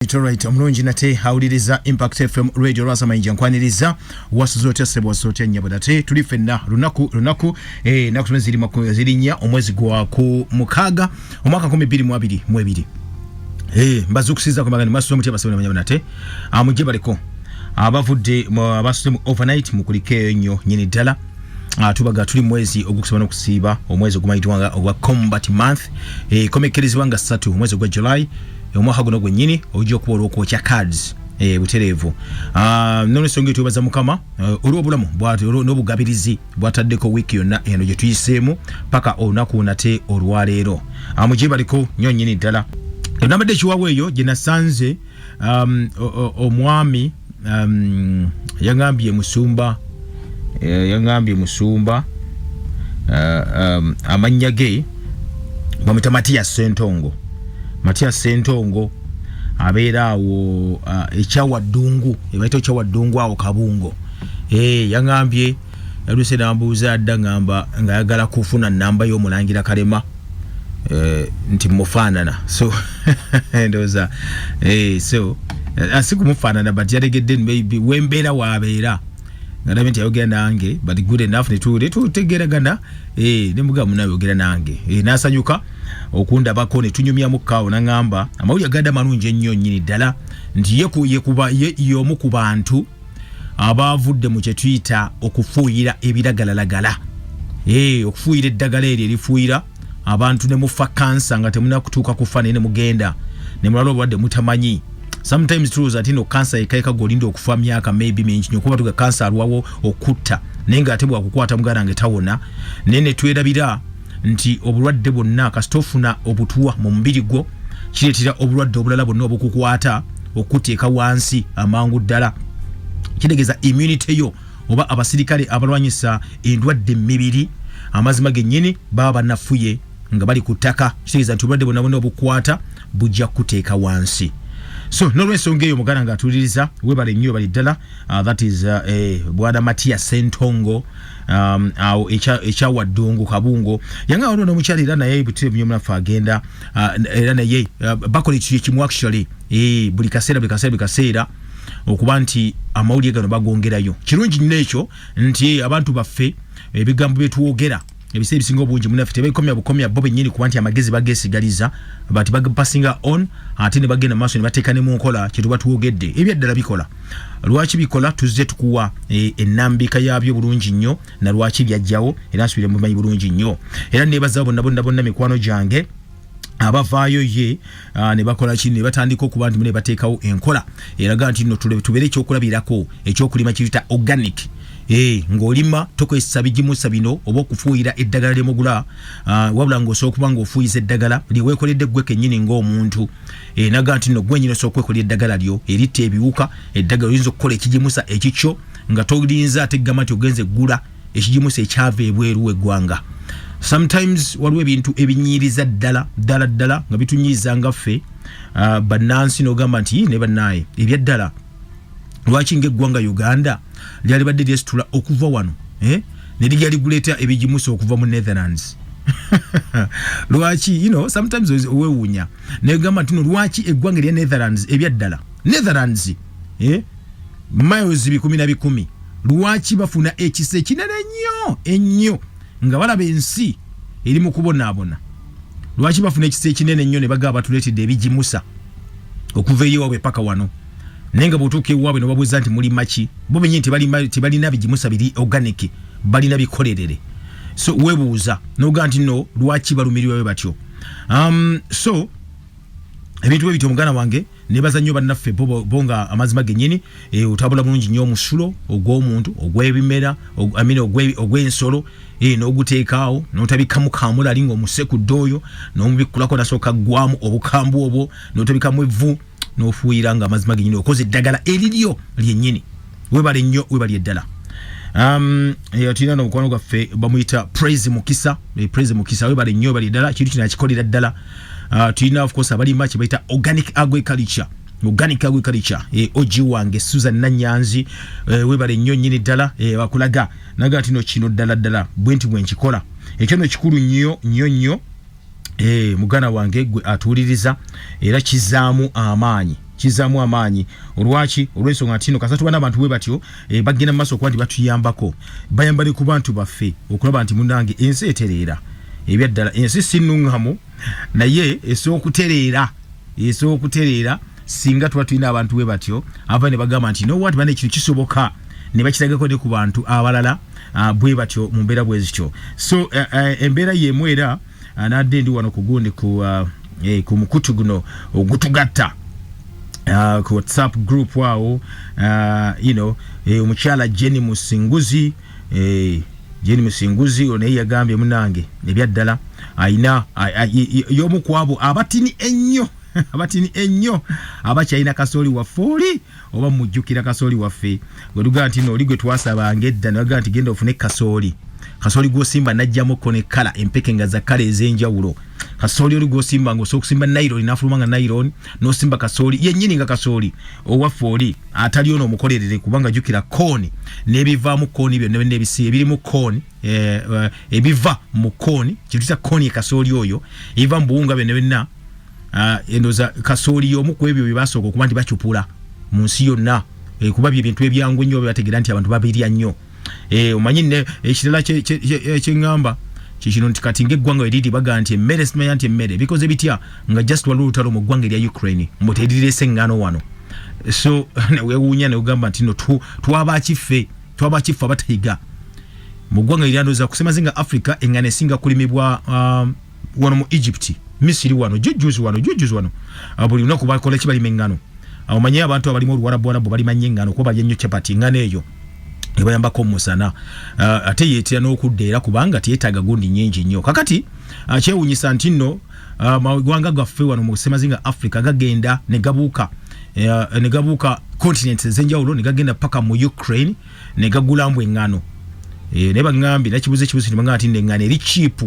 Alright, omulungi nate hawuliriza Impact FM Radio Rasa mayinja nkwaniriza wasuzote sebo sote nyabadate tuli fenna lunaku nakutume ziri nya omwezi gwa ku mukaga omwaka 2022 mbazu kusiza kwa magani maso muti abasabana nyabadate amuje baliko abavudde abasute mu overnight mukulike nnyo nyini dala tubaga tuli mwezi ogukusaba nokusiba omwezi ogumayitwanga ogwa combat month komekerezibwa nga 3 omwezi gwa July omwaka guno gwennyini ojja kuba olw'okwokya cards butereevu none songa tubaza mukama olw'obulamu n'obugabirizi bwataddeko wiiki yonna eno gye tuyiseemu paka olunaku nate olwaleero amugye baliko nnyo nnyini ddala nabadde ekiwaabwa eyo gye nasanze omwami yangambye musumba amannya ge bamwita Matias Sentongo abeera awo ekyawaddungu ebaita ekyawaddungu awo Kabungo yangambye yaluse nambuuza adda ngamba nga yagala kufuna namba y'Omulangira Kalema nti mufaanana so ndoza so asikumufaanana but yategedde maybe wembeera waabeera ngadabe nti ayogera nange but good enough netutegeragana nemugamu nayogera nange nasanyuka okunda bako ne tunyumya mukawo nangamba amawuli agada malungi ennyo nnyini ddala nti yekuba yomu ku bantu abavudde mu kye tuyita okufuuyira ebiragalalagala okufuuyira eddagala eryo erifuuyira abantu ne mufa kansa nga temunakutuuka kufa ne mugenda ne mulala obulwadde mutamanyi sometimes true that ino cancer ekaika golinda okufa myaka maybe mingi nyo kuba tuga cancer alwawo okutta nenga atebwa kukwata mugana ngetawona nene twedabira nti obulwadde bonna kastofuna obutuwa mu mbiri gwo kiretira obulwadde obulala bonna obukukwata okuteeka wansi amangu ddala kidegeza immunity yo oba abasirikale abalwanyisa endwadde mibiri amazima gennyini baba nafuye nga bali kutaka kitegeza nti obulwadde bonna obukwata bujja kuteeka wansi. So n'olwensonga eyo muganda nga atuliriza webale nnyo bali ddala that is bwana Matias Sentongo awo ekyawaddungu Kabungo yanga ono n'omukyali era naye butire byo mnafa agenda era naye bakola ekimu actually buli kaseera okuba nti amawulire gano bagongerayo kirungi nnyo ekyo nti abantu baffe ebigambo byetuwogera ebise ebisinga obungi munaffe tebekomya bukomya bo bennyini kuba nti amagezi bagesigaliza but bagapasinga on ate ne bagenda maaso ne bateeka ne mu nkola kye tuba tuwogedde ebyaddala bikola lwaki bikola tuzze tukuwa ennambika yaabyo bulungi nnyo na lwaki byajjawo era nsubire mumanyi bulungi nnyo era nebaza bonna mikwano gyange abavaayo ye ne bakola kino ne batandika okuba nti mune bateekawo enkola eraga nti nno tubeere ekyokulabirako ekyokulima kiyita organic ng'olima tokozesa bigimusa bino oba okufuuyira eddagala ly'emugula wabula ng'osobola okuba ng'ofuuyiza eddagala liweekoledde ggwe kennyini ng'omuntu naga nti nno gwe nnyini osobola okwekolera eddagala lyo eritta ebiwuka eddagala oyinza okukola ekigimusa ekikyo nga tolinza ateggama nti ogenze eggula ekigimusa ekyava ebweru w'eggwanga. Sometimes waliwo ebintu ebinyiriza ddala nga bitunyiza nga ffe bannansi n'ogamba nti ne bannaaye ebyaddala lwaki ng'eggwanga Uganda lyali badde lyesitula okuva wano ne lijja liguleeta ebigimusa okuva mu Netherlands lwaki sometimes weewuunya negamba nti lwaki eggwanga lya Netherlands ebyaddala Netherlands miles 10 lwaki bafuna ekisa ekinene ennyo nga balaba ensi eri mu kubonaabona lwaki bafuna ekisa ekinene ennyo ne bagaba batuleetedde ebigimusa okuva eyowaabwe paka wano nenga botuke wabe no babuza nti muli machi bo benye tebalina bigimusa biri organic balina bikolerere so webuuza noga nti no lwaki balumirirwa batyo so ebintu ebito mugana wange nebaza nnyo bannaffe bonga amazima gennyini utabula bulungi nnyo omusulo ogw'omuntu ogw'ebimera ogw'ensolo n'oguteekaawo n'otabikamu kamula alinga omusekudde oyo n'omubikulako nasooka ggwamu obukambu obwo n'otabikamu evvu n'ofuuyira nga amazima gennyini okoze eddagala eriryo lyennyini webale nnyo webali eddala tulina n'omukwano gwaffe bamuyita Praise Mukisa webale nnyo bali eddala kintu kino akikolera ddala tulina of course abalima kye bayita organic agriculture oji wange Susan Nanyanzi webale nnyo nnyini ddala bakulaga naga tino kino ddala bwenti bwenkikola ekyo no kikulu nnyo mugana wange gwe atuliriza era kizaamu amaanyi kizamu amaanyi olwaki olwensonga ntino kasatu bana abantu bwe batyo bagenda maso kwandi batuyambako bayambale ku bantu baffe okulaba nti munange ensi etereera ebyaddala ensi sinungamu naye okutereera singa tuba tulina abantu bwe batyo ava ne bagamba nti no what bane ekintu kisoboka ne bakitagako ne ku bantu abalala bwe batyo mu mbeera bwe zityo so embeera yemu era nadde ndi wano kugundi ku mukutu guno ogutugatta ku WhatsApp group wao omukyala Jenny Musinguzi one yagambye munange ebyaddala ayina yomu kwabo abatini ennyo abakyalina kasooli waffe oli oba mujjukira kasooli waffe gwetugaa nti no oligwe twasabanga edda nagaa nti genda ofune kasooli gwosimba najjamu kone kala empeke nga za kala ez'enjawulo kasooli oli gwosimba nga osobola okusimba nylon n'afuluma nga nylon n'osimba kasooli yennyini nga kasooli owaffe oli atali ono omukolerere kubanga jjukira kooni n'ebivaamu kooni byonna ebisi ebirimu kooni ebiva mu kooni kyetuyita kooni ye kasooli oyo ebiva mu buwunga byonna endoza kasooli y'omu ku ebyo bye basooka okuba nti bacupula mu nsi yonna kuba bye bintu ebyangu ennyo bategeera nti abantu babirya nnyo omanyi ne ekirala kyengamba kikino nti kati ng'eggwanga weriri baga nti emmere simanya nti emmere bikoze bitya nga just waliwo olutalo mu ggwanga erya Ukraine mbuteerirese eŋŋaano wano so newewuunya neugamba nti no twabakiffe abatayiga mu ggwanga eryandoza kusemaze nga Africa eŋŋaano esinga kulimibwa wano mu Egypt Misiri wano jujjuzi wano buli lunaku bakola ki balima eŋŋaano omanyi abantu abalimu oluwarabu balima nnyo eŋŋaano kuba balya nnyo chapati eŋŋaano eyo ebayambako musana ate yeetera n'okudda era kubanga teyeetaaga gundi nnyingi nnyo kakati kyewuunyisa nti nno amawanga gaffe wano mu kusemazinga Africa gagenda ne gabuuka continents ez'enjawulo ne gagenda paka mu Ukraine ne gagulambu eŋŋaano ne baŋŋambye nakibuze nti baŋŋamba nti eŋŋaano eri cheap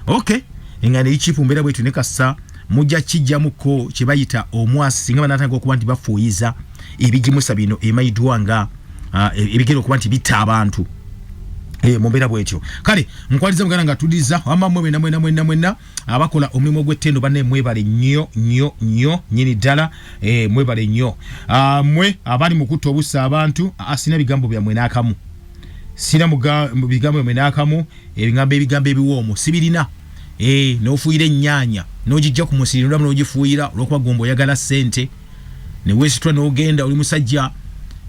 okay eŋŋaano eri cheap mbeera bwetu ne kassa mujja kijjamuko kye bayita omwasi singa banatanga okuba nti bafuuyiza ebigimusa bino emayiddwa nga ebigero okuba nti bitta abantu mu mbeera bwetyo kale nkwaliza muganda nga tuliza wamamwe mwenna abakola omulimu gw'ettendo banne mwebale nnyo nyini ddala mwebale nnyo mwe abali mu kutta obusa abantu sina bigambo byammwe n'akamu ebigambo ebiwoomu sibirina n'ofuuyira ennyaanya n'ogijja ku musiri nolamu n'ogifuuyira olw'okuba gomba oyagala ssente ne weesitula n'ogenda oli musajja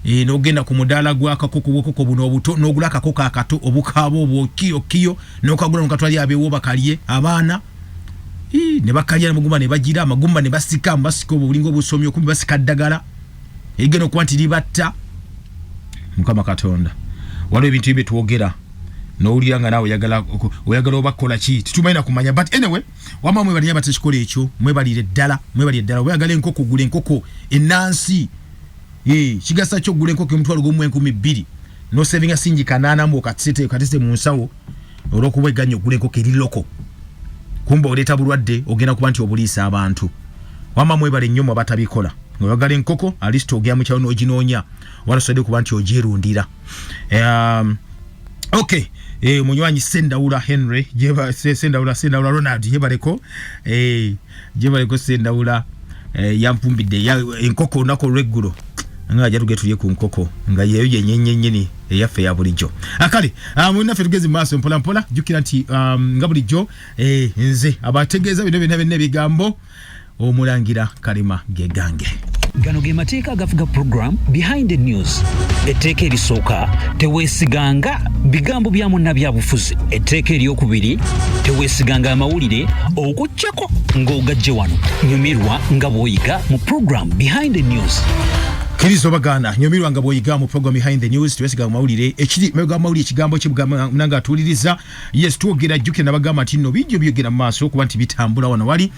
n'ogenda ku mudaala gw'akakoko bw'okoko buno obuto n'ogula akakoko akato obukaaba obwokiyo n'okagula n'okatwali abeewo bakalye abaana ne bakalya n'amagumba ne bagira amagumba ne basika obulingo obusomi okumbi basika ddagala erigenda okuba nti libatta Mukama Katonda waliwo ebintu bye twogera n'owulira nga naawe oyagala obakola ki titumalina kumanya but anyway wama mwebalinya batekikola ekyo mwebalire ddala oyagala enkoko gula enkoko ennansi kigasa kyo gula enkoko omutwalo gw'omu 2,000 n'osevinga singi 8 mu katise mu nsawo olw'okuba eganya ogula enkoko eri loko kumba oleeta bulwadde ogenda kuba nti obuliisa abantu wama mwebale nnyo abatabikola oyagala enkoko alisiti ogera mu kyalo n'oginoonya walasobodde kuba nti ogyerundira okay munywanyi Sendawula Henry Sendawula Ronald yebaleko Sendawula yampumbidde enkoko nako lweggulo nga jatuge tulye ku nkoko nga yeyo yenyenyenyeni eyaffe ya bulijjo akale munaffe tugeze maaso mpola jukira nti nga bulijjo nze abategeeza bino bigambo Omulangira Kalema gegange gano ge mateeka agafuga program behind the news etteeka erisooka teweesiganga bigambo bya munna byabufuzi etteeka eryokubiri teweesiganga amawulire okujjako ng'ogajje wano nyumirwa nga bw'oyiga mu program behind the news Kirizo bagana nyumirwa nga bw'oyiga mu program behind the news teweesiga amawulire ekiri mega amawulire ekigambo kibugamba nanga atuliriza yes twogera jjukira nabagamba nti nno bijjo byogera mu maaso kuba nti bitambula wano wali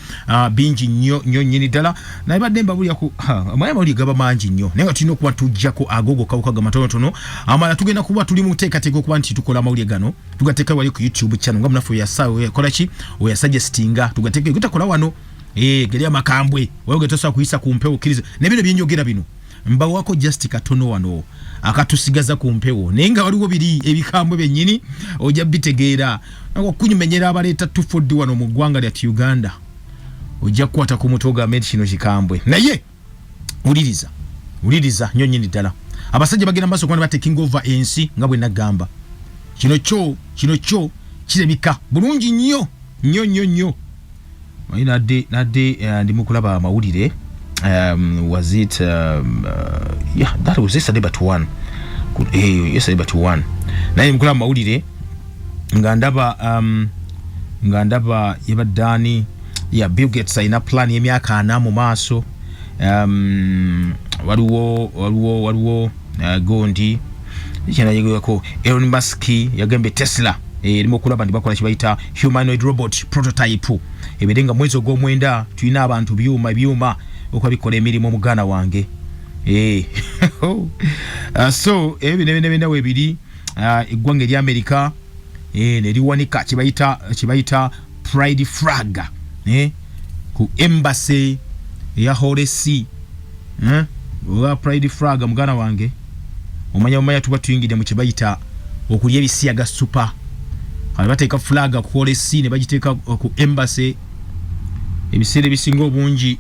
bingi nnyo nnyini ddala naye badde mbabulya ku amawulire gaba mangi nnyo naye nga tulina okuba tujjako agogo kawuka matonotono amala tugenda kuba tuli mu teekateeka okuba nti tukola amawulire gano tugateeka wali ku YouTube channel nga munafu yakola ki oyasuggestinga tugateeka gutakola wano geri amakambwe wayoge tosa kuyisa ku mpewo kirizo ne bino byenjogera bino mbawako just katono wano akatusigaza ku mpewo nenga waliwo biri ebikambwe bennyini ojja bitegeera nako kunyumenyera abaleeta tufoddi wano mu ggwanga lya Uganda ojja kukwata ku mutwe ogambe nti kino kikambwe naye uliriza nnyo nnyini ddala abasajja bagenda maaso kuba bateking over ensi nga bwe nagamba kino kyo kirabika bulungi nnyo nadde ndi mu kulaba amawulire was it yeah, that was yesterday but one yesterday but one naye mu kulaba amawulire nga ndaba yabaddaani ya Bill Gates ayina plan y'emyaka 4 mu maaso waliwo gondi ko Elon Musk yagembe Tesla erimo kulaba ndi bakola kibayita humanoid robot prototype ebirenga mwezi ogw'omwenda tulina abantu byuma okubikola emirimu mugana wange so ebinebina webiri eggwanga eri America neriwanika kibayita pride flag ku embassy ya Horesi owa pride flag mugana wange omanya tuba tuyingide mu kibayita okulya ebisiyaga super abateeka flag ku Horesi ne bagiteeka ku embassy ebiseera ebisinga obungi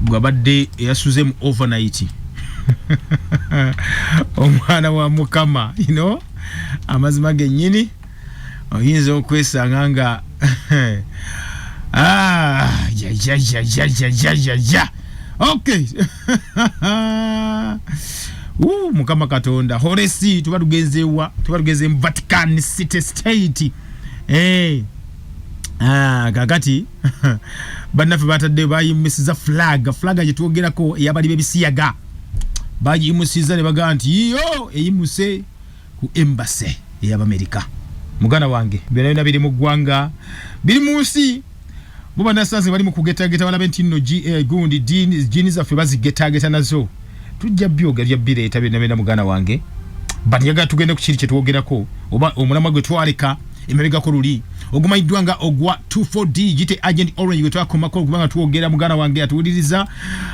gwabadde yasuze mu overnight omwana wa mukama amazima gennyini oyinza okwesanga nga okay mukama katonda Horesi tuba tugeze mu Vatican City State kakati bannaffe batadde bayimisiza flag gye twogerako eyabali bebisiyaga bayimusiza ne bagaa nti yo eyimuse ku embassy ey'Amerika mugana wange byonna biri mu ggwanga biri mu nsi muba nasanze bali mu kugetageta balabe nti nno gundi jini zaffe bazigetageta nazo tujja byogerya bireeta byonna mugana wange bati yaga tugende ku kiri kye twogerako oba omulamwa gwe twaleka emabegako luli ogumayiddwa nga ogwa 24D gite Agent Orange gwe twakomako kubanga twogera mugana wange atuwuliriza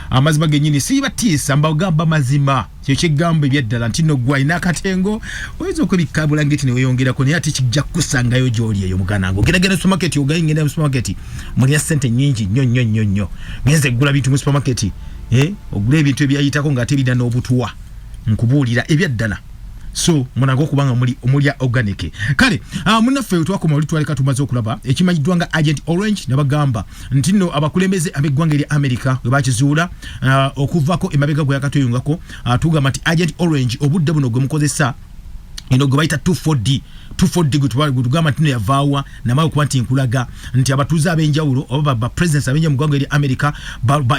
amazima gennyini sibatiisa mbagamba mazima kyo kyeggamba ebyaddala nti nno gwa ina akatengo oyinza okubikka bulangiti ne weyongerako naye ate kijja kusangayo gy'oli eyo mugana wange ogeragera supermarket ogayingenda mu supermarket mulina ssente nnyingi nnyo ngenze eggula bintu mu supermarket ogula ebintu ebyayitako ng'ate birina n'obutuwa nkubuulira ebyaddala so munago kubanga mulya organic kale munaffe twakoma oli twaleka tumaze okulaba ekimanyiddwa nga Agent Orange nabagamba nti nno abakulembeze abeggwanga eri America bwe bakizuula okuvako emabega gwe yakatoyungako tugamba nti Agent Orange obudde buno gwe mukozesa gwe bayita 24D gutugamba nti yavaawa namawe kuba nti nkulaga nti abatuuze ab'enjawulo oba ba presidents ab'enjawulo mu ggwanga eri America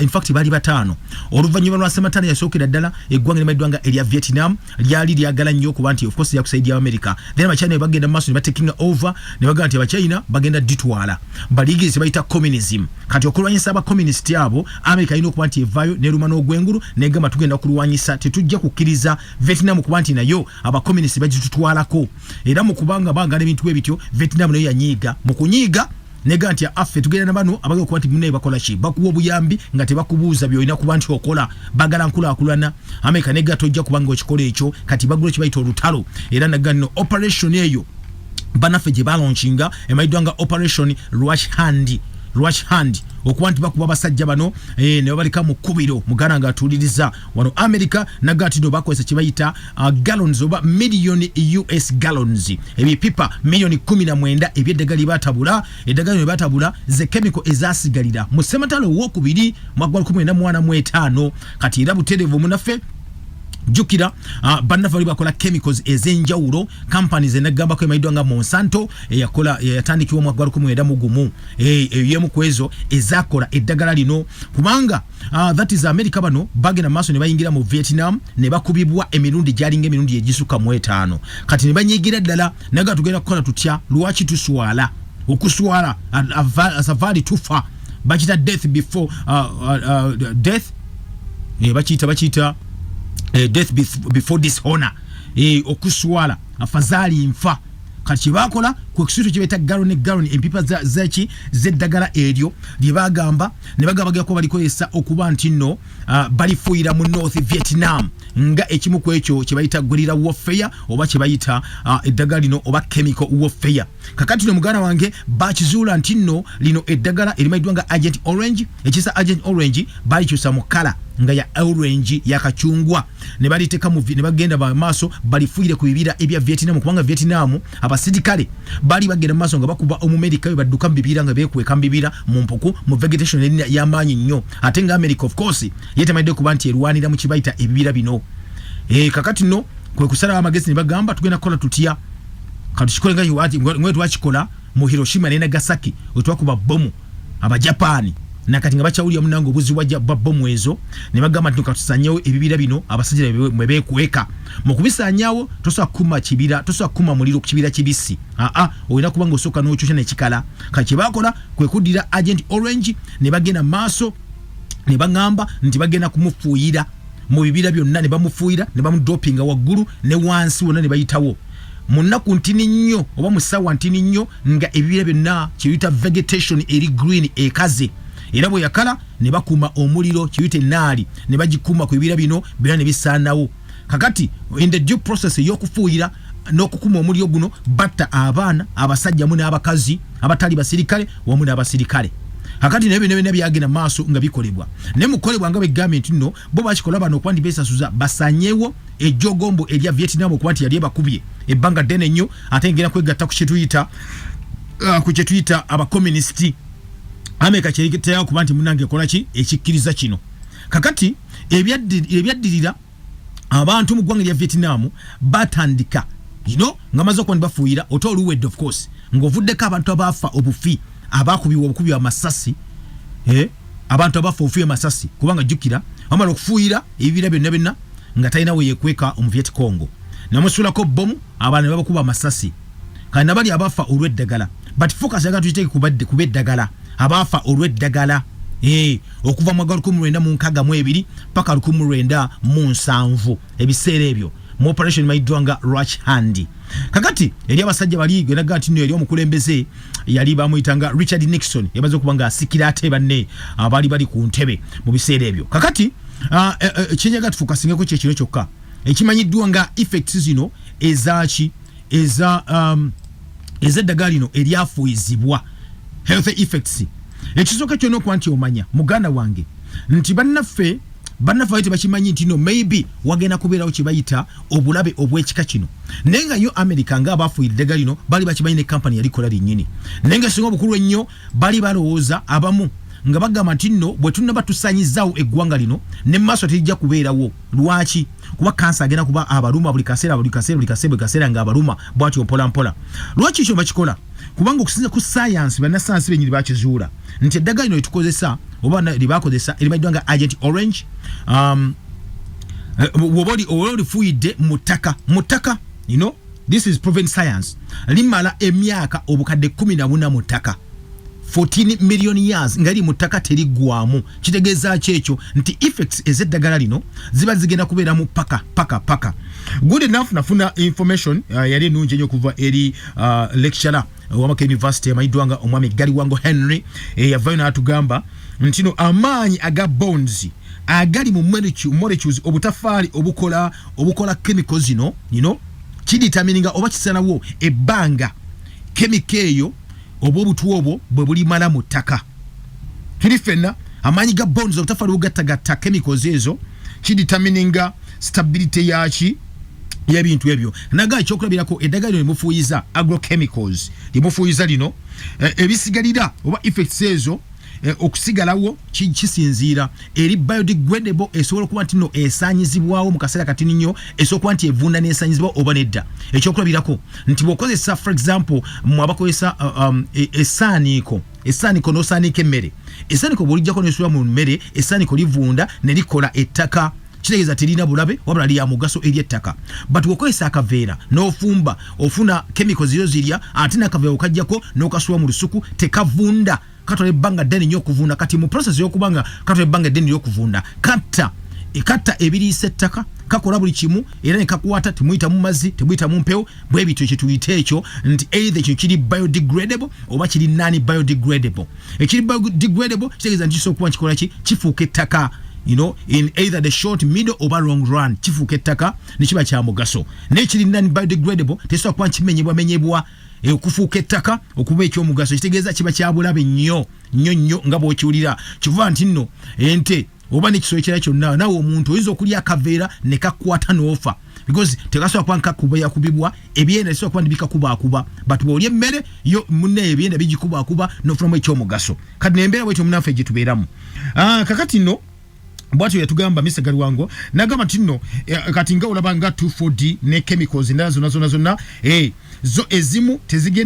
in fact bali 5 oluvannyuma lwa Sematana yasookera ddala eggwanga limayiddwanga erya Vietnam lyali lyagala nnyo okuba nti of course yakusaidia America then abachina bagenda maaso ne batekinga over ne bagamba nti abachina bagenda ditwala baligiriza bayita communism kati okulwanyisa aba communist abo America alina okuba nti evaayo neruma n'ogwengulu negamba tugenda okulwanyisa tetujja kukkiriza Vietnam kuba nti nayo aba communist bagitutwalako era mu kubanga bagala ebintu ebityo Vietnam nayo yanyiiga mu kunyiiga nega nti affe tugenda na bano abaga okuba nti munne bakola ki bakuwa obuyambi nga tebakubuuza byolina kuba nti okola bagala nkulaakulana America nega tojja kubanga okikola ekyo kati bagula kibayita olutalo era naga nno operation eyo banaffe gye balaunchinga emayiddwa nga operation Rush Hand okuba nti bakuba basajja bano ne babalika mu kkubiro mugana nga atuuliriza wano America nagati do bakozesa kibayita gallons oba million US gallons ebipipa million 19 ebyeddagali batabula eddagala ne batabula ze chemical ezasigalira mu Sematalo w'okubiri mu 1945 kati era buterevu munaffe jukira bannafa bali bakola chemicals ezenjawulo companies enagamba ko emayiddwa nga Monsanto yakola yatandikibwa mu 1991 yemu kwezo ezakola eddagala lino kubanga that is America bano bagena maaso ne bayingira mu Vietnam ne bakubibwa emirundi jalinga emirundi egisuka mu 5 kati ne banyigira ddala naga tugenda kukola tutya lwaki tuswala okuswala safari tufa bakita death before death bakita death before dishonor okuswala afazali nfa kati bakola ku kisu kibeta gallon empipa zachi zeddagala eryo lyebagamba ne bagamba ko balikoyesa okuba ntino balifuyira mu North Vietnam nga ekimu ku ekyo kibayita gorilla warfare oba kibayita eddagala lino oba chemical warfare. Kakati no mugana wange bakizuula ntino lino eddagala erimaidwa nga Agent Orange, ekisa Agent Orange balikyusa mu kala nga ya orange ya kachungwa ne baliteka mu ne bagenda ba maso balifuyire ku bibira ebya Vietnam kubanga Vietnam abasidikale bali bagenda maso nga bakuba omumerica we badduka mbibira nga bekweka mbibira mu mpuku mu vegetation ya manyi nnyo ate nga America of course yetemaide kuba nti erwanira mu kibaita ebibira bino. Kakati no kwe kusala amagezi ne bagamba tugenda kola tutya katuchikole nga yuwati ngwe twachikola mu Hiroshima ne Nagasaki otwakuba bomu aba Japan nakati nga bachawuli omunango obuzi wajja bomu ezo ne bagamba nti katusanyewo ebibira bino abasajja mwe bekweka mu kubisanyawo tosa kuma kibira tosa kuma muliro ku kibira kibisi oyina kubanga osoka n'okyusha n'ekikala kati bakola kwe kudira Agent Orange ne bagenda maaso ne bagamba nti bagenda kumufuyira mu bibira byonna ne bamufuyira ne bamudopinga waggulu ne wansi wonna ne bayitawo munaku ntini nnyo oba musawa ntini nnyo nga ebibira byonna kiyita vegetation eri green ekaze era bwe yakala ne bakuma omuliro kiyite naali ne bagikuma ku bibira bino byonna ne bisaanawo. Kakati in the due process y'okufuyira n'okukuma omuliro guno batta abaana abasajja mu n'abakazi abatali basirikale wamu n'abasirikale. Kakati nebe byagenda maaso nga bikolebwa ne mukolebwa nga begament nno bo bakikola bano kwandi besasuza basanyewo ejjogombo erya Vietnam okwanti yali bakubye ebbanga dene nnyo ate ngera kwegatta ku kyetuyita aba communist America kyerigitera kuba nti munange kola ki ekikkiriza kino. Kakati ebyaddirira abantu mu ggwanga lya Vietnam batandika ngamaze kwandi bafuyira otoluwedde of course ng'ovuddeko abantu abafa obufi abakubiwa obukubi amasasi abantu abafa obufi amasasi kubanga jukira amala okufuyira ebibira byonna nga talina we yekweka omu Viet Congo namusulako bomu abaana babakuba amasasi kandi nabali abafa olw'eddagala but focus yaga tuyiteke kuba eddagala abafa olw'eddagala okuva mu 1962 paka 1977 ebiseera ebyo mu operation maidwanga Rush Hand. Kakati eri abasajja bali geraga ati eri omukulembeze yali bamuyitanga Richard Nixon yabaze kubanga asikira ate banne abali bali ku ntebe mu biseera ebyo. Kakati kinyaga tufukasinge ko kyekino kyokka ekimanyiddwa nga effects zino ezachi eddagala lino eryafuyizibwa health effects. Ekisooka kyonna okwanti omanya muganda wange nti bannaffe bannaffe bakimanyi nti no maybe wagenda kubeerawo kibayita obulabe obw'ekika kino nenga yo America nga abafuyira eddagala lino bali bakimanyi ne kampani yalikola linnyini nenga singa obukulu ennyo bali balowooza abamu nga bagamba nti nno bwe tunaba tusanyizaawo eggwanga lino ne maaso terijja kubeerawo. Lwaki? Kuba kansa agenda kuba abaluma buli kaseera nga abaluma bwatyo mpola. Lwaki ekyo bakikola? Kubanga okusinza ku science bannasayansi benyini bakizuula nti eddagala lino litukozesa oba libakozesa erimaidwa nga Agent Orange woboli olifuyidde mu ttaka this is proven science limala emyaka obukadde 14 mu ttaka 14 million years ngali mu ttaka terigwamu. Kitegeeza kyekyo nti effects ez'eddagala lino ziba zigenda kubeera mu paka. Good enough nafuna information yali ennungi ennyo okuva eri lecturer Wamaka University amaidwanga omwami Gali Wango Henry yavayo n'atugamba nti no amaanyi aga bonds agali mu molecules obutafaali obukola chemicals zino kidetermininga oba kisanawo ebbanga chemical eyo oba obutu obwo bwe bulimala mu ttaka. Tuli ffenna amaanyi ga bonds obutafaali bugattagatta chemicals ezo kidetermininga stability yaki y'ebintu ebyo. Naga ekyokulabirako eddagala lino limufuuyiza agrochemicals limufuuyiza lino ebisigalira oba effects ezo okusigalawo kisinziira eri biodegradable esobola okuba nti no esaanyizibwawo mu kaseera katini nnyo esobola okuba nti evunda n'esaanyizibwawo oba nedda. Ekyokulabirako nti bw'okozesa for example mu abakozesa essaaniiko n'osaaniika emmere essaaniiko bw'olijjako n'esuula mu mmere essaaniiko livunda ne likola ettaka kitegeeza terina bulabe wabula lya mugaso eri ettaka. But wokozesa akaveera n'ofumba ofuna chemicals ziro zirya ate n'akaveera okajjako n'okasuwa mu lusuku tekavunda katwala ebbanga ddene nnyo okuvunda. Kati mu process y'okubanga katwala ebbanga ddene ly'okuvunda katta ekatta ebiriisa ettaka kakola buli kimu era ne kakwata temuyita mu mazzi temuyita mu mpewo bwe bityo kye tuyita ekyo nti either ekyo kiri biodegradable oba kiri non biodegradable. Ekiri biodegradable kitegeeza nti kisobola kuba kikola ki kifuuka ettaka, you know, in either the short, middle or long run kifuuka ettaka ne kiba kya mugaso. N'ekiri non biodegradable tesobola kuba kimenyebwa okufuuka ettaka okuba ekyomugaso, kitegeeza kiba kyabulabe nnyo nga bw'okiwulira. Kivuga nti nno ente oba n'ekisolo ekirala kyonna nawe omuntu oyinza okulya akaveera ne kakwata n'ofa because tekasobola kuba nkakuba yakubibwa ebyenda bisobola kuba ndibikakubakuba but bw'olya emmere yo munne ebyenda bigikubakuba n'ofunamu ekyomugaso. Kati n'embeera bwetyo munaffe gye tubeeramu. Kakati nno bwatyo yatugamba Mr. Galwango nagamba nti nno kati nga olaba nga 2,4-D ne chemicals endala zonna zo ezimu teziri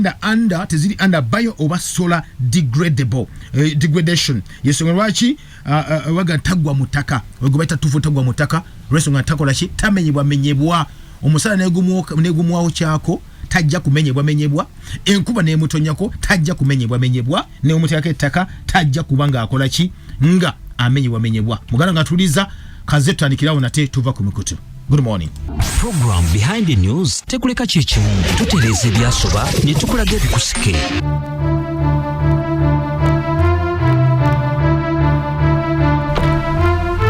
under bio oba solar degradation. Yesonga lwaki waga tagwa mutaka ogobaita 2,4 tagwa mutaka resonga takola ki tamenyebwa omusala negumwawo kyako tajja kumenyebwa enkuba nemutonyako tajja kumenyebwa ne omutaka ettaka tajja kubanga akola ki nga amenyebwa. Muganda ngatuliza kazetandikirawo nate tuva ku mikutu. Good morning. Program Behind the News tekuleka chichimu tutereze byasoba ne tukulaga ebikusike.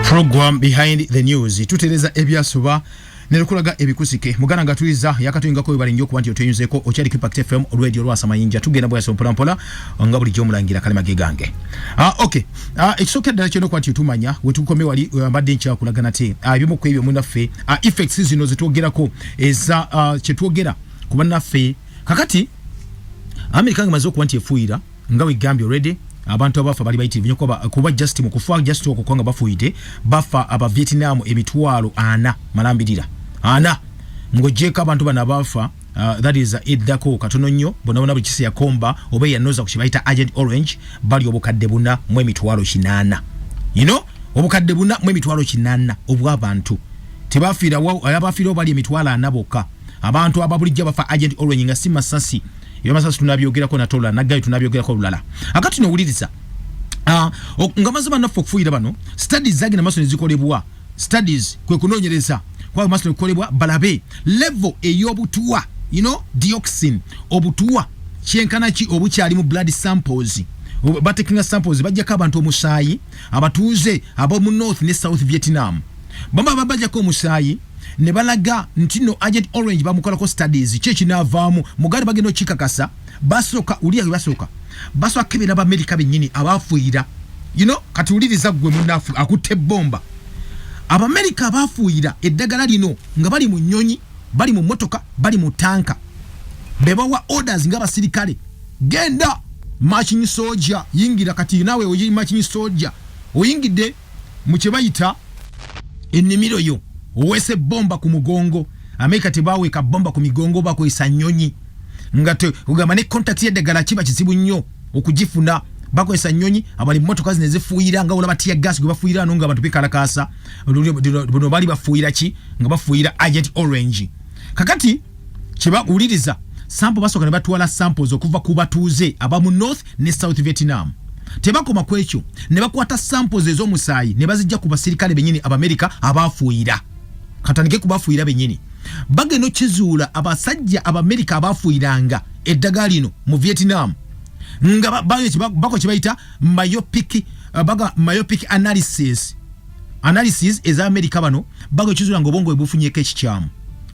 Program Behind the News tutereza ebyasoba nelukulaga ebikusike. Mugana ngatuliza yakatuyingako webali nnyo kuba nti otuyinzeko okyali Impact FM radio lwasa mayinja tugenda bwasa mpola nga buli Omulangira Kalema gegange. Okay. Ekisooka ddala kino kwati tumanya wetukome wali mbadde nkya kulagana te ebimu ku ebyo munaffe effects zino zitwogerako eza kyetwogera kuba naffe kakati America ngamaze okuba nti efuuyira nga wegambye already abantu abafa bali bayitivu nnyo kuba just mu kufa just okukwanga bafuuyite bafa aba Vietnam emitwalo 4 malambirira 4 ngojeka abantu bana bafa that is eddako katono nnyo bonabona buli kisi yakomba oba yanoza kukibaita Agent Orange bali obukadde buna mu emitwalo 8 you know obukadde buna mu emitwalo 8 obw'abantu tebafiira abafiira bali emitwalo 4 bokka abantu ababulijja bafa Agent Orange nga si masasi masasi tunabyogerako natola nagayo tunabyogerako lulala akati no wuliriza ngamaze banafu okufuuyira bano studies zagina maso nezikolebwa studies kwe kunoonyereza kwa maso nezikolebwa balabe level eyobutuwa you know dioxin obutuwa kyenkana ki obukyali mu blood samples batekinga samples bajjako abantu omusaayi abatuuze abo mu North ne South Vietnam bamba babajjako omusaayi ne balaga ntino Agent Orange bamukolako studies chechi navaamu mugari bageno chikakasa basoka uliya basoka kebera ba America benyini abafuuyira you know kati uliriza gwe munafu akutte bomba aba America abafuuyira eddagala lino nga bali mu nnyonyi bali mu motoka bali mu tanka bebawa orders nga basirikale genda marching soldier yingira kati nawe oyi marching soldier oyingide mu kyebayita ennimiro yo owese bomba ku mugongo America tebawe ka bomba ku migongo bako isanyonyi ngate ugamba ne contact y'eddagala kiba kizibu nnyo okugifuna bako isanyonyi abali motoka zinezifuuyira nga olaba tia gas gwe bafuuyira no nga abantu bikalakasa bono bali bafuuyira ki nga bafuuyira Agent Orange kakati kiba uliriza sample basoka ne batwala samples okuva ku batuuze aba mu North ne South Vietnam tebakoma kwekyo ne bakwata samples ez'omusaayi ne bazijja ku basirikale benyini aba America abafuuyira katandike kubafuuyira benyini bageno kizuula abasajja aba America abafuuyiranga eddaga lino mu Vietnam nga bako kibayita myopic analysis eza America bano bago kizuula ngo bongo ebufunyeko ekikyamu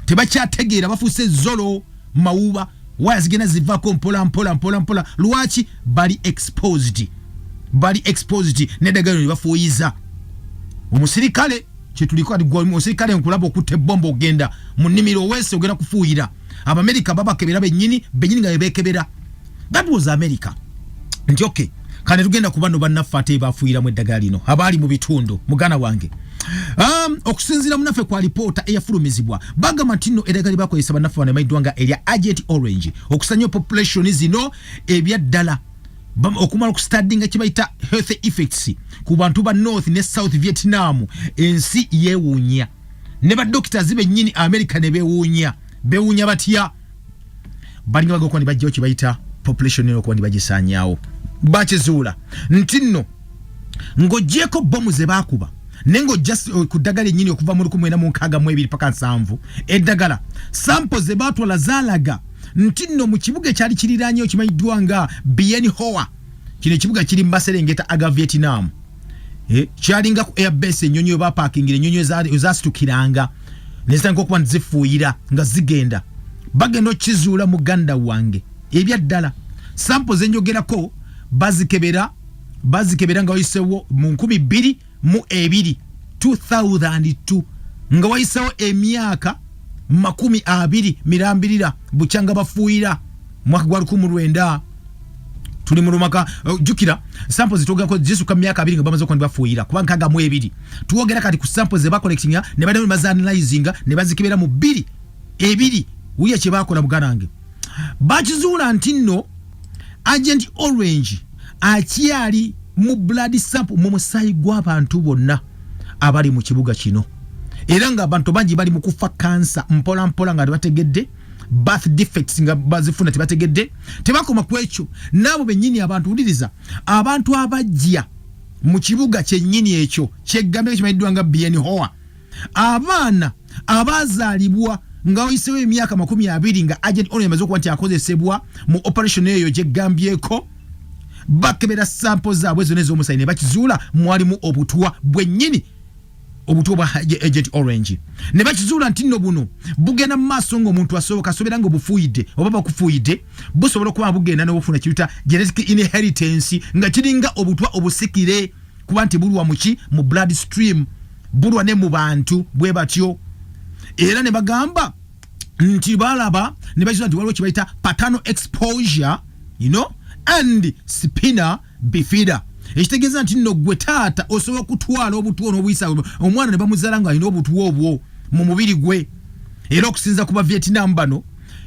tebakyategeera bafuuse zolo mawuba waya zigenda zivako mpola lwaki bali exposed neddaga lino bafuuyiza omusirikale kyetuliko adi gwa omusirikale nkulaba okutte bomba ogenda mu nnimiro wese ogenda kufuuyira aba America babakebera benyini nga bebekebera. That was America. Nti okay kane tugenda kubano bannaffe ate bafuuyira mu eddagala lino abali mu bitundu mugana wange okusinzira munaffe kwa reporter eyafulumizibwa bagamba nti nno eddagala bakozesa bannaffe bano emayiddwanga erya Agent Orange okusanya population zino ebyaddala okumala okustudyinga kibayita health effects ku bantu ba North ne South Vietnam ensi yeewuunya ne ba doctors bennyini America ne bewuunya batya balinga bagokwa ne bajjawo kibayita population eno okuba bagisaanyaawo bakizuula nti nno ng'ogyeko bomu ze baakuba nengo just kuddagala nyini okuva mu 1962 paka 7 eddagala samples ebatwala zalaga nti nno mu kibuga ekyali kiriranye okimanyiddwa nga Bien Hoa kino ekibuga kiri Maserengeta aga Vietnam kyalinga ku airbase ennyonyi ba parkingire ennyonyi ezasitukiranga nezitanga okuba nzifuyira nga zigenda bagenda okizuula muganda wange ebyaddala samples enjogerako bazikebera nga wayisewo mu 2002 nga wayisewo emyaka 20 mirambirira buchanga bafuira mwaka gwa 1900 tuli mu lumaka jukira samples zitoga ko Jesu ka myaka 2 nga bamaze kwandi bafuira kuba nkaga mu 2 tuwogera kati ku samples ba collecting ne bade maza analyzing ne bazikebera mu 2 uye kye bakola muganange bakizuula ntinno Agent Orange akyali mu blood sample mu musayi gw'abantu bonna abali mu kibuga kino era nga abantu bangi bali mu kufa cancer mpola nga bategedde birth defects nga bazifuna tebategedde tebakoma kwekyo nabo benyini abantu uliriza abantu abajja mu kibuga kyennyini ekyo kyegambe kimayiddwa nga Bien Hoa abaana abazaalibwa nga oyisewo emyaka 20 nga Agent Orange amaze okuba nti akozesebwa mu operation eyo gyegambyeko bakebera samples zaabwe zonna ez'omusayi ne bakizuula mwalimu obutwa bwennyini obutwa bwa Agent Orange ne bakizuula nti nno buno bugenda mu maaso ng'omuntu asobera nga obufuyidde oba bakufuyidde busobola okuba bugenda n'obufuna kiyita genetic inheritance nga kiringa obutwa obusikire kuba nti bulwa muki mu blood stream bulwa ne mu bantu bwe batyo era ne bagamba nti balaba ne bakizuula nti waliwo kibayita paternal exposure and spina bifida ekitegeeza nti nno gwe taata osobola kutwala obutwa n'obuyisa omwana ne bamuzaala nga alina obutwa obwo mu mubiri gwe era okusinza kuba Vietnam bano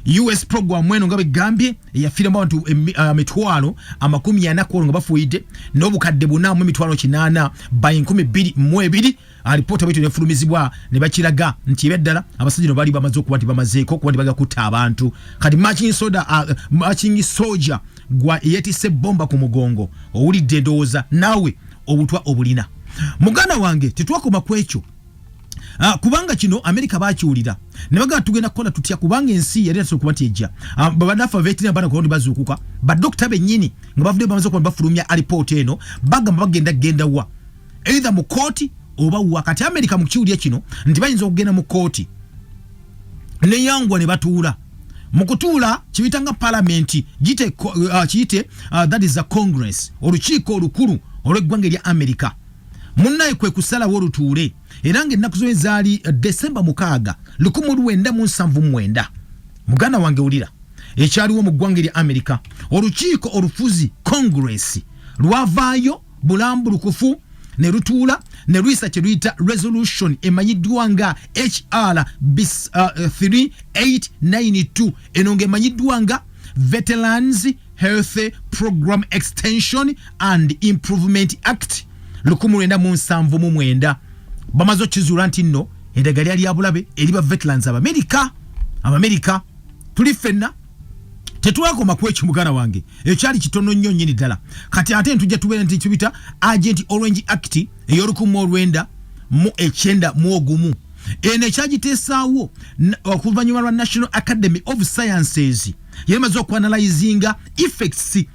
US program eno nga begambye yafiiramu abantu 40 nga bafuuyidde n'obukadde 4,800 by 2022 alipota bwetu nefulumizibwa ne bakiraga nti ebeddala abasajja bali bamaze okuba nti bamazeeko kuba nti bagakutta abantu kati matching soldier gwa yetise bomba ku mugongo owulidde ndowooza nawe obutwa obulina muganda wange tetwakoma kwekyo kubanga kino America bakiwulira ne bagamba tugenda kukola tutya kubanga ensi yali asobola kuba nti ejja babanafa Vietnam bana ko bazuukuka badokita bennyini nga bavudde bamaze okuba bafulumya report eno bagamba bagenda wa either mu court oba wakati America mu kiwulira kino nti bayinza okugenda mu court ne yangwa ne batuula mukutuula kibitanga parliament kiyite that is a congress olukiiko olukulu olw'eggwanga erya America munnaye kwe kusala wolutuule era ng'ennaku zo ezaali December 6 1979 muganda wange ulira ekyaliwo mu ggwanga erya America olukiiko olufuzi congress lwavaayo bulambulukufu ne lutuula ne luyisa kye luyita resolution emanyiddwa nga HR 3892 eno ng'emanyiddwa nga Veterans Health Program Extension and Improvement Act 1979 bamaze okizuula nti nno eddagala lya bulabe eriba veterans Abamerika tuli ffenna tetwakoma kwekyo muganda wange ekyali kitono nnyo nnyini ddala kati ate ntujja tubeera nti kibita Agent Orange Act ey'olukumu eno ekyagiteesaawo okuvannyuma lwa National Academy of Sciences yemaze okuanalyzinga effects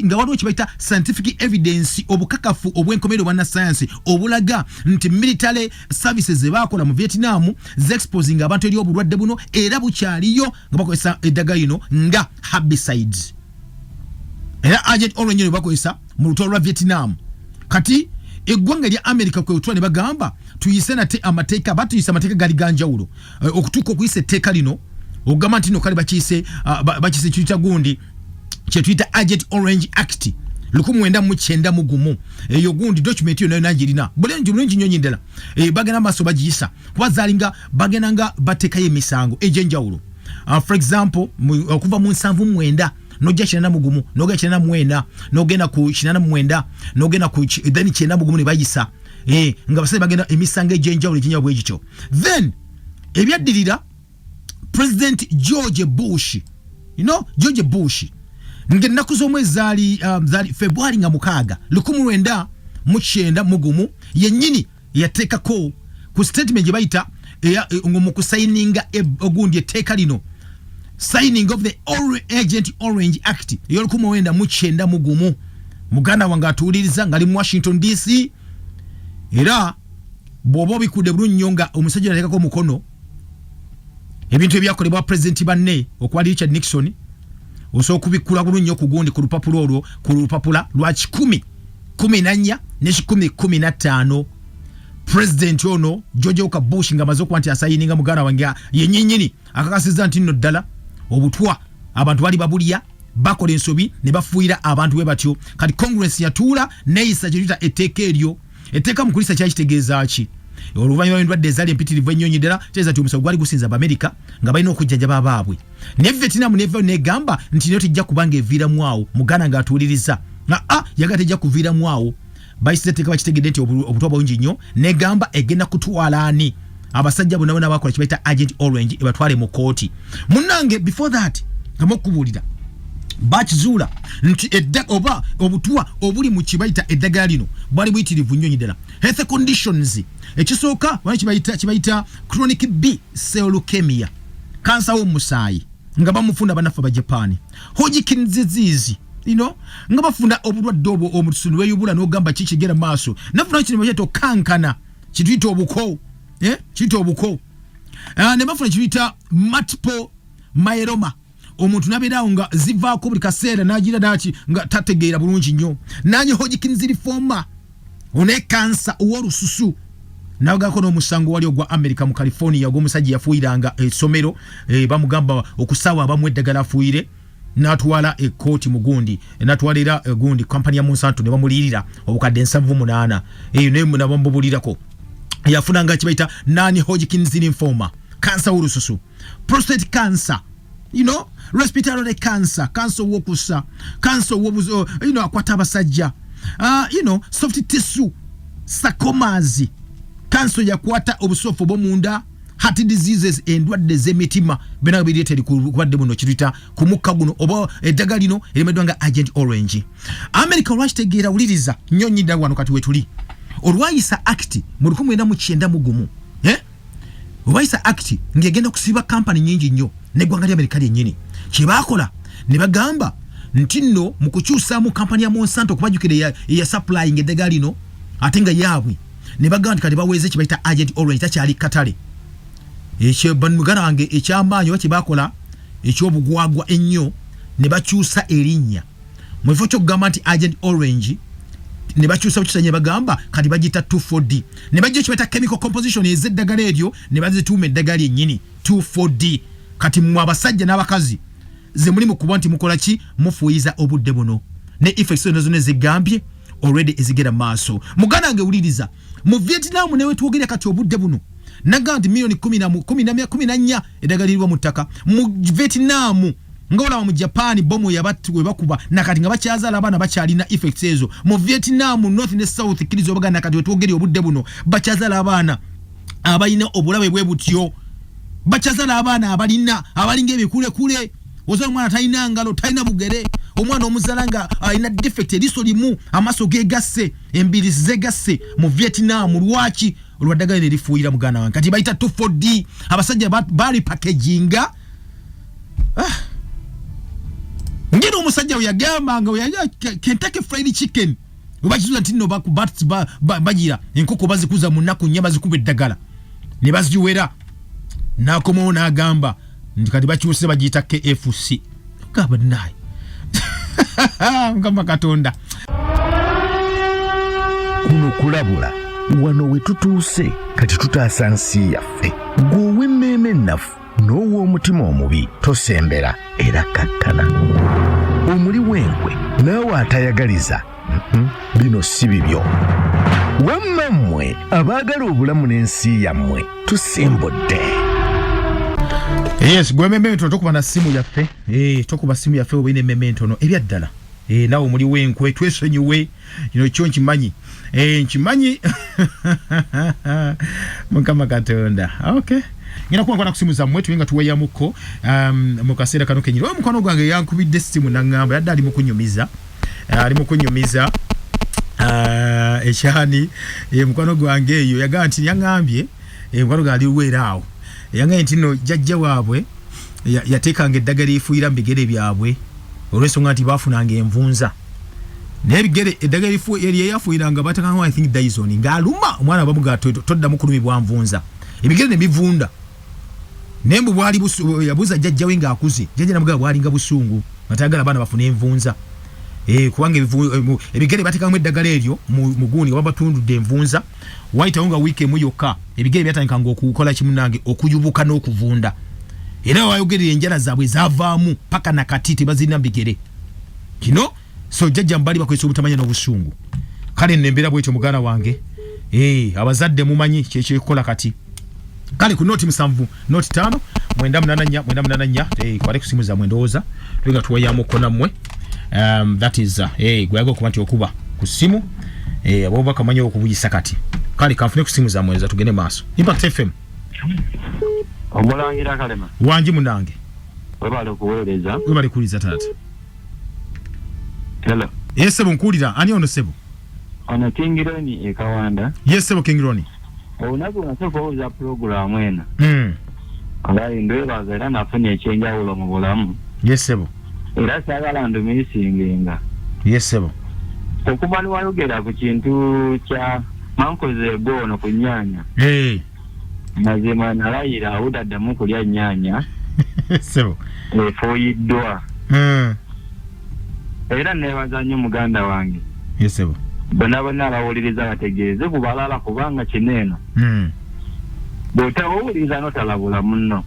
nga waliwo kibayita scientific evidence obukakafu obw'enkomerero bwa science obulaga nti military services zebakola mu Vietnam zexposing abantu eri obulwadde buno era bukyaliyo nga bakozesa eddagala lino nga herbicides era Agent Orange ne bakozesa mu lutalo lwa Vietnam kati eggwanga lya America kwe utwa ne bagamba tuyise nate amateeka batuyise amateeka gali ganjawulo okutuuka okuyisa etteeka lino ogamba nti no kale bakiyise kiyita gundi kyetuyita Agent Orange Act 1991 eyo gundi document yo nayo nanjirina bulungi nnyo nnyo bagenda maaso bagiyisa kuba zaalinga bagenda nga bateekayo emisango egy'enjawulo for example okuva mu 79 nojja 91 nogenda 94 nogenda ku 89 nogenda ku then 91 ne bayisa nga basajja bagenda emisango egy'enjawulo egy'enjawulo bwegityo then ebyaddirira President George Bush ng'ennaku z'omwezi zaali February nga 6 1991 yennyini yatekako ku statement gye bayita mu kusaininga ogundi etteeka lino signing of the Agent Orange Act ey'olukumi mu kyenda mu gumu muganda wange atuuliriza ngali mu Washington DC era bw'oba obikudde bulungi nnyo nga omusajja yateekako omukono ebintu ebyakolebwa president banne okuba Richard Nixon osobola okubikkula bulungi nnyo ku gundi ku lupapula olwo ku lupapula lwa 1014 ne 1015 president ono George W. Bush nga amaze okuba nti asayininga muganda wange yennyinnyini akakasiza nti nno ddala obutwa abantu bali babulya bakola ensobi ne bafuuyira abantu bwe batyo kati Congress yatuula neyisa kyeyita etteeka eryo etteeka mu kulisa kyakitegeeza ki oluvannyuma lw'endwadde ezaali empitirivu ennyonyi ddala tegeeza nti omusawo gwali gusinza Abamerika nga balina okujjanjaba abaabwe ne Vietnam negamba nti nayo tejja kubanga eviiramu awo muganda ng'atuuliriza yaga tejja kuviiramu awo bayisiteeka bakitegedde nti obutwa bungi nnyo negamba egenda kutwala ani abasajja bonna bonna bakola kibayita Agent Orange ebatwale mu kooti munnange before that ngamukubuulira bakizuula nti oba obutwa obuli mu kibayita eddagala lino bwali buyitirivu nnyo ddala health conditions ekisooka wali kibayita chronic B cell leukemia kansa w'omusaayi nga bamufunda bannaffe ba Japan Hodgkin's disease nga bafuna obulwadde obwo omutusunu weyubula n'ogamba kikigera maaso nafuna kino byeto kankana kituyita obuko kituyita obuko ne bafuna kituyita multiple myeloma omuntu nabeerawo nga zivaako buli kaseera n'agira daki nga tategeera bulungi nnyo nanye Hodgkin's lymphoma one kansa ow'olususu nagako n'omusango wali ogwa America mu California ogw'omusajja yafuuyiranga essomero bamugamba okusawa abamu eddagala afuuyire natwala ekkooti mugundi natwalira gundi company ya Monsanto ne bamulirira obukadde 78 eyo ne nabambubulirako yafunanga kibaita nani Hodgkin's lymphoma cancer olususu prostate cancer respiratory cancer wokusa cancer wobuzo akwata abasajja soft tissue sarcomas cancer yakwata obusofu bw'omunda heart diseases endwadde z'emitima bena bireeteri kubadde buno kituyita ku mukka guno oba eddagala lino erimeddwa nga Agent Orange America lwakitegeera wuliriza nnyo nnyinda wano kati wetuli olwayisa act mu 1991 olwayisa act ng'egenda kusiba kampani nnyingi nnyo n'eggwanga lya America lyennyini kye baakola ne bagamba nti nno mu kukyusaamu kampani ya Monsanto okubajjukira eya supplying eddagala lino ate nga yaabwe ne bagamba nti kati baweeze kye bayita Agent Orange takyali katale ekyo banugana wange ekyamaanyi wakye bakola ekyobugwagwa ennyo ne bakyusa erinnya mu kifo ky'okugamba nti Agent Orange ne bakyusa bukyusanye bagamba kati bagita 2,4-D ne bajja kibayita chemical composition ez'eddagala eryo ne bazituuma eddagala lyennyini 2,4-D kati mu abasajja n'abakazi ze muli mu kuba nti mukola ki mufuuyiza obudde buno ne effects zonna zigambye already ezigera maaso muganda wange wuliriza mu Vietnam newe twogera kati obudde buno nagandi milioni 14 edagalirwa mu ttaka mu Vietnam ngola mu Japan bomu yabatwe bakuba nakati nga bakyazaala abaana bakyalina effects ezo mu Vietnam north ne south kirizo bagana kati twogera obudde buno bakyazaala abaana abalina obulabe bwe butyo bakyazaala abaana abalinga ebikule ozo mwana talina ngalo talina bugere omwana omuzalanga alina defect eriso limu amaso gegasse embiri zegasse mu Vietnam lwaki olwadagala erifuuyira mugana wange kati bayita 2,4-D abasajja bali packaginga ngeno omusajja yagamba nga Kentucky Fried Chicken obakizuza nti nno bagira enkoko bazikuza mu nnaku nnya bazikuba eddagala ne baziwera nakomawo n'agamba nti kati bakyuse bagiyita KFC gaba naye ngamba Katonda kuno kulabula wano we tutuuse kati tutaasa nsi yaffe gwowe emmeeme nnafu n'ow'omutima omubi tosembera era kattana omuli w'enkwe naawe atayagaliza bino si bibyo wamma mmwe abaagala obulamu n'ensi yammwe tusimbudde. Yes, gwe memento tokuba na simu yaffe. Tokuba simu yaffe obine memento no ebya ddala. Nawo muri wenkwe twesonyiwe kyo nkimanyi. Nkimanyi Mukama Katonda. Okay. Ngina kuba na kusimu za mwetu nga tuweya muko mukasera kano kenyiro. Omukono gwange yankubidde simu nangamba yadda ali mukunyumiza. echani mukwano gwange eyo yaga nti yangambye mukwano gali werawo yanga nti no jajja waabwe yatekanga eddagala efuuyira mu bigere byabwe olw'ensonga nti baafunanga envunza nebigere eddagala yafuuyiranga batekanga I think Dyson ng'aluma omwana bamuga toddamu kulumibwa nvunza ebigere ne bivunda nembu bwali yabuza jajja we ng'akuze jajja namuga bwalinga busungu batagala abaana bafune envunza kubanga ebigere batekangamu eddagala eryo muguuni oba batundudde envunza wayitawo nga wiiki emu yokka ebigere byatandikanga okukola kimu nange okuyubuka n'okuvunda era wayogerera enjala zaabwe zavaamu paka nakati tebazirina bigere kino so jajja mbali bakozesa obutamanya n'obusungu kale nembera bwetyo muganda wange abazadde mumanyi kyekyekola kati kale ku noti 7 noti 5 984 kwale kusimuza mwendooza tulinga tuwayamu kona mmwe that is gwago kubanti okuba ku simu abo bakamanya okubuyisa kati kale kanfune kusimuza mweza tugende maaso Impact FM Omulangira Kalema wanji munange webale kuliza tata hello sebo nkulira ani ono sebo ono Kingironi ekawanda sebo Kingironi onaku nasokoza program ena alayi ndwebaza era nafuna ekyenjawulo mu bulamu sebo era saagala ndumisingenga sebo okuba niwayogera ku kintu kya mankoze bono ku nnyanya mazima nalayira awudaddamu kulya nnyanya sebo efuuyiddwa era nebaza nnyo muganda wange sebo bonna abawuliriza bategeeze ku balala kubanga kineeno bw'otawuliriza n'otalabula munno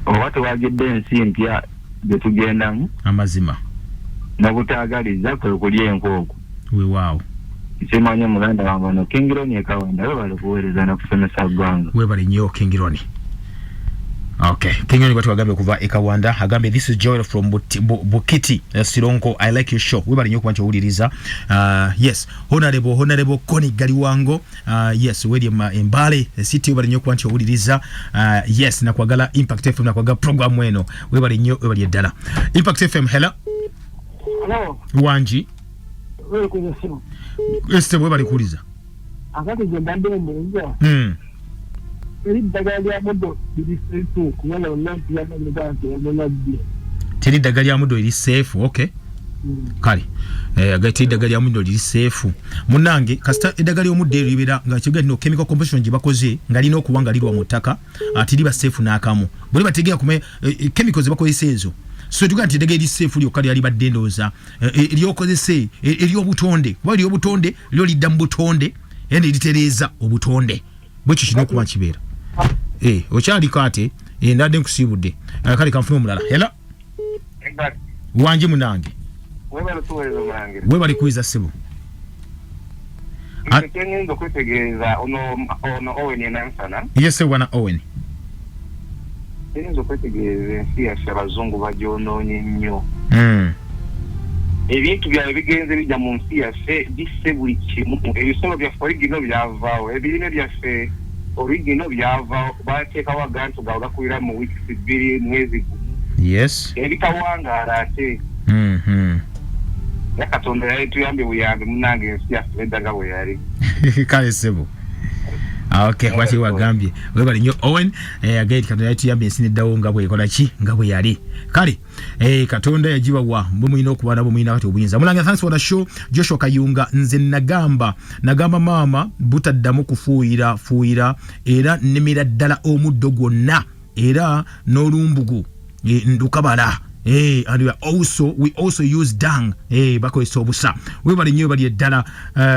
oba tewagidde ensi mpya gye tugendamu amazima n'obutaagaliza kwe kulya enkooku weewaawo kimanye muganda wange ono Kingironi ekawanda webale kuweereza n'okusomesa ggwanga webale nnyo Kingironi. Okay, Kingironi batu agambe kuva ekawanda agambe this is Joel from Bukiti Sironko. I like your show. Webale nnyo kubancho uliriza. Yes, honorable Koni Galiwango. Yes, wedi Mbale City webale nnyo kubancho uliriza. Yes, na kuagala Impact FM na kuagala program weno. Webale nnyo webale dala. Impact FM hello. Hello. Wanji. Wewe kuja simu. Webale kuliza. Akati jembande mbonja. Teri dagali ya mudo iri safe kumala olampi ya mugante omuladde. Teri dagali ya mudo iri safe, okay. Kali. Agati dagali ya mudo iri safe. Munange kasita edagali omudde eribera nga kiga no chemical composition gibakoze ngali no kuwangalirwa mutaka atiri ba safe n'akamu. Buli bategeka kume chemicals bakozesa ezo. So tuga nti dagali safe lyo kali ali baddendoza eryokozese eryobutonde wali obutonde lyo lidda mu butonde ene litereza obutonde bwekyo kino kuba kibeera okyali kate ndadde nkusibudde kale kanfuna omulala hello wanji munange webali kuiza sibu Tenendo kwetegereza ono Owen enansana yese wana Owen tenendo kwetegereza ensi yaffe abazungu bagyonoonye nnyo ebintu byawe bigenze bijja mu nsi yaffe bisse buli kimu ebisolo byaffe origino byavaawo ebirime byaffe origino byavaawo bateekawo agantu gawe gakulira mu wiiki 2 mwezi gumu yes ebitawangaala ate Katonda yali tuyambe buyambe munange ensi yaffe eddaga bwe yali kale sebo okay kwati wagambye webali nnyo Owen agate Katonda yali tuyambe ensi neddawo nga bwe ekola ki nga bwe yali kale Katonda yajiba wa mumuyina okubana mumuyina kati obuyinza mulanga thanks for the show Joshua Kayunga nze nagamba mama butaddamu kufuuyira era nemera ddala omuddo gwonna era n'olumbugu ndukabala and we also use dung bako esobusa webali nnyo bali eddala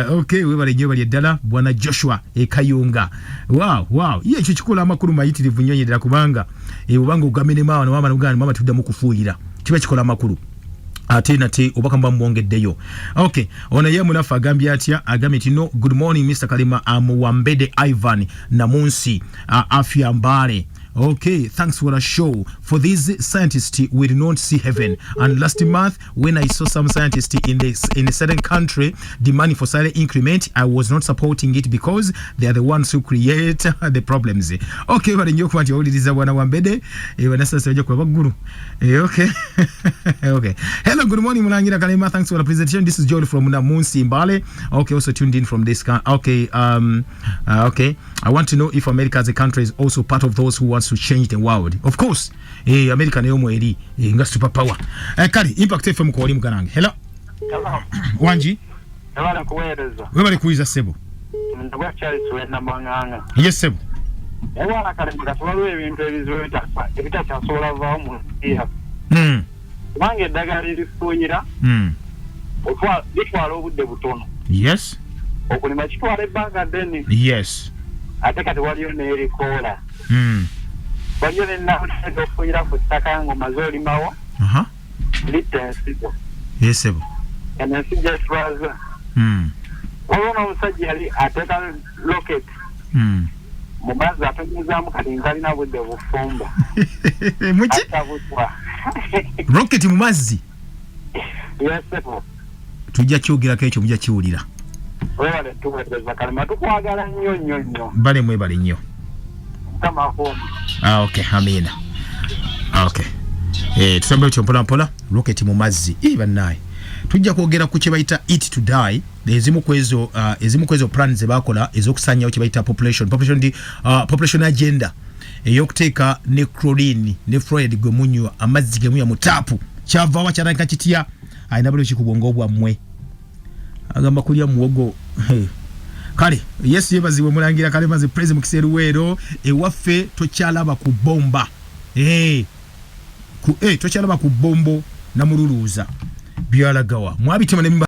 okay webali nnyo bali eddala bwana Joshua Kayunga wow ye ekyo kikola amakulu mayitirivu nnyonyerera kubanga ubanga ugamene mama tuddamu kufuuyira kiba kikola amakulu ate nate obakamba mwongeddeyo okay ona ye munafa agambye atya agambye tino good morning Mr. Kalema amuwambede Ivan Namunsi afya mbale Okay, thanks for the show. For these scientists will not see heaven. And last month, when I saw some scientists in a certain country demanding for salary increment, I was not supporting it because they are the ones who create the problems. Okay, but in your country, all it is one wambede. Okay. Okay. Hello, good morning, Omulangira Kalema. Thanks for the presentation. This is Joel from Namunsi Mbale. Okay, also tuned in from this. Okay, okay. I want to know if America as a country is also part of those who wants to change the world. Of course, America ne yomo eri nga superpower. Kali Impact FM ko oli muganange. Hello. Hello. Wanji. Hello kuwereza. Webali kuiza sebo. Ndabwa Charles wena manganga. Yes sebo. Ewa Kalema twalwe ebintu ebitasobola vaawo mu nsiya. Wange eddagala lirifuuyira. Litwala obudde butono. Yes. Okulima kitwala ebbanga ddene. Yes. Ate kati waliyo n'erikoola. Waliyo n'ennamuteeka okufuuyira ku ttaka ng'omaze olimawo. Litta ensigo. Yes sebo. Eno ensigo etwaza. Waliwo n'omusajja yali ateeka loketi. Mu mazzi ategeezaamu kati nkalina budde bufumba. Muki? Atabutwa. Rocket mu mazzi. Yes sebo. Tujja kyogerako ekyo mujja kiwulira. Webale tuweereza Kalema tukwagala nnyo. Bale mwebale nnyo. Kama home. Okay, amina. Okay. Tusambe kyo mpola rocket mu mazzi. Banaye. Tujja kwogera ku kyebayita eat to die. Ezimu kwezo plans ze bakola ezokusanya kyebayita population agenda. Eyokuteeka ne chlorine ne fluoride gwe munywa amazzi ge munywa mu tapu. Kyava wa kyaranga kitya ayina balo kikubongo bwammwe. Agamba kulya muwogo. Kale yes yebaziwe Omulangira Kalema ze president mukiseru wero ewaffe tokyalaba ku bomba. Tokyalaba ku bombo na mululuza byalagawa mwabitima ne mba.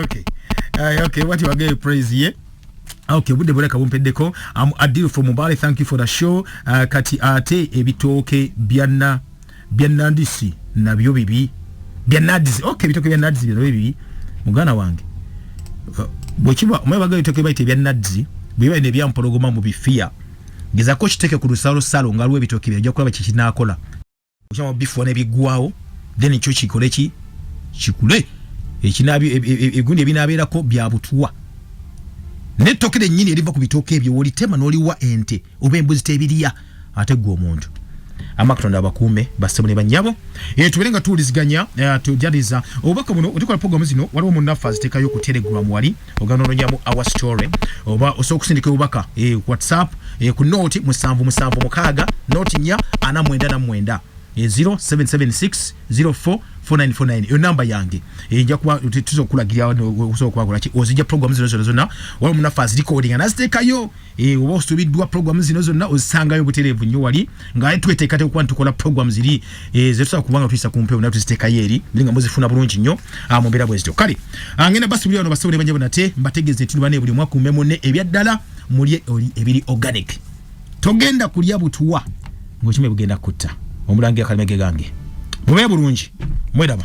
Okay. Okay, what you again praise ye. Okay, budde buleka bumpeddeko. Adil from Mbale, thank you for the show. Kati ate ebitoke byanandisi nabyo bibi. Byanadisi. Okay, bitoke byanadisi byo bibi. Mugana wange. Bwekiba mwebaga bitoke bayite byanadisi, biba ne byampologoma mu bifia. Giza ko kiteke ku lusalo ngalwe ebitoke byo kulaba kikinakola. Okyama bifu ne bigwao, then ekyo kikoleki kikule. Ekinabi egundi ebinabeerako bya butwa. Netokere nyini eriva ku bitoke ebyo wolitema noliwa ente oba embuzi tebiriya ate gwo omuntu. Amakutonda abakuume basebune banyabo. Tuberenga tuliziganya tujaliza obaka buno otikola program zino waliwo munaffe aziteekayo ku Telegram wali oganononyamu our story oba osokusindika obaka WhatsApp ku note 7776 note nya ana mwenda na mwenda 0776044949 yo namba yange nja kuba tuzokulagira osokubakola ki ozija program zino zonna waliwo munaffe aziricording anaziteekayo oba osubidwa program zino zonna ozisangayo butereevu nnyo wali nga tweteekate okuba ntukola program ziri zetusobola kubanga tuyisa ku mpewo naye tuziteekayo eri nga muzifuna bulungi nnyo mu mbeera bwezityo. Kale ngenda basubira wano basobole banyabo nate mbategeeze nti bane buli mwaka umemone ebyaddala mulye ebiri organic. Togenda kulya butwa ng'okime bugenda kutta. Omulangira Kalema gange. Mube bulungi. Mwedaba.